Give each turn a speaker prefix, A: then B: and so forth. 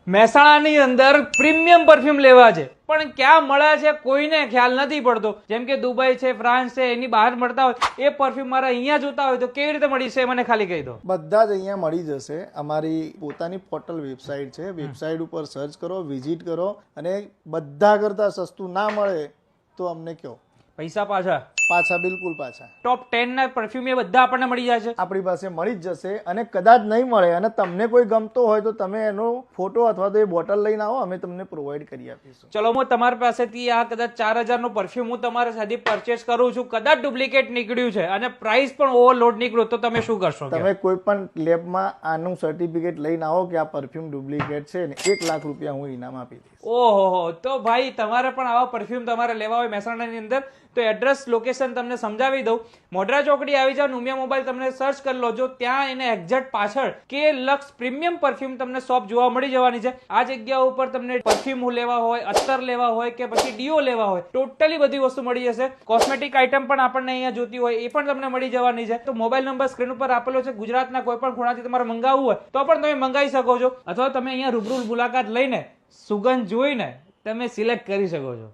A: મહેસાણાની અંદર premium perfume લેવા છે, પણ ક્યાં મળે છે કોઈને ખ્યાલ નથી પડતો. જેમ કે દુબઈ છે, ફ્રાન્સ છે, એની બહાર મળતા હોય એ પરફ્યુમ મારા અહીંયા જોતા હોય તો કેવી રીતે મળી છે મને ખાલી કહી દો.
B: બધા જ અહીંયા મળી જશે. અમારી પોતાની પોર્ટલ વેબસાઇટ છે. વેબસાઇટ ઉપર સર્ચ કરો, વિઝિટ કરો, અને બધા કરતાં સસ્તું ના મળે તો અમને કહો.
A: પૈસા પાછા
B: બિલકુલ પાછા.
A: ટોપ 10 ના પરફ્યુમ એ બધા આપણને મળી જાય છે.
B: આપણી પાસે મળી જ જશે. અને કદાચ નહીં મળે અને તમને કોઈ ગમતો હોય તો તમે એનો ફોટો અથવા તો એ બોટલ લઈને આવો, અમે તમને પ્રોવાઈડ કરી આપીશું.
A: ચલો, હું તમારી પાસેથી આ કદાચ 4000 નું પરફ્યુમ હું તમારા સાથે પરચેસ કરું છું, કદાચ ડુપ્લિકેટ નીકળ્યું છે અને પ્રાઇસ પણ ઓવરલોડ નીકળ્યો તો તમે શું કરશો?
B: તમે કોઈ પણ લેબમાં આનું સર્ટિફિકેટ લઈને આવો કે આ પરફ્યુમ ડુપ્લિકેટ છે ને 1 લાખ રૂપિયા હું ઇનામ આપી દઈશ.
A: ઓહો, તો ભાઈ તમારે પણ આવા પરફ્યુમ તમારે લેવા હોય મહેસાણાની અંદર તો એડ્રેસ લોકેશન તમને સમજાવી દઉં. મોઢરા ચોકડી આવી જાવ, ઉમિયા મોબાઈલ તમને સર્ચ કરી લો, જો ત્યાં એને એક્ઝેક્ટ પાછળ કે લક્સ પ્રીમિયમ પરફ્યુમ તમને શોપ જોવા મળી જવાની છે. આ જગ્યા ઉપર તમને પરફ્યુમ લેવા હોય, અત્તર લેવા હોય કે પછી ડીઓ લેવા હોય, ટોટલી બધી વસ્તુ મળી જશે. કોસ્મેટિક આઇટમ પણ આપણને અહીંયા જોતી હોય એ પણ તમને મળી જવાની છે. તો મોબાઈલ નંબર સ્ક્રીન ઉપર આપેલો છે. ગુજરાતના કોઈ પણ ખૂણાથી તમારે મંગાવવું હોય તો પણ તમે મંગાવી શકો છો, અથવા તમે અહીંયા રૂબરૂ મુલાકાત લઈને સુગંધ જોઈને તમે સિલેક્ટ કરી શકો છો.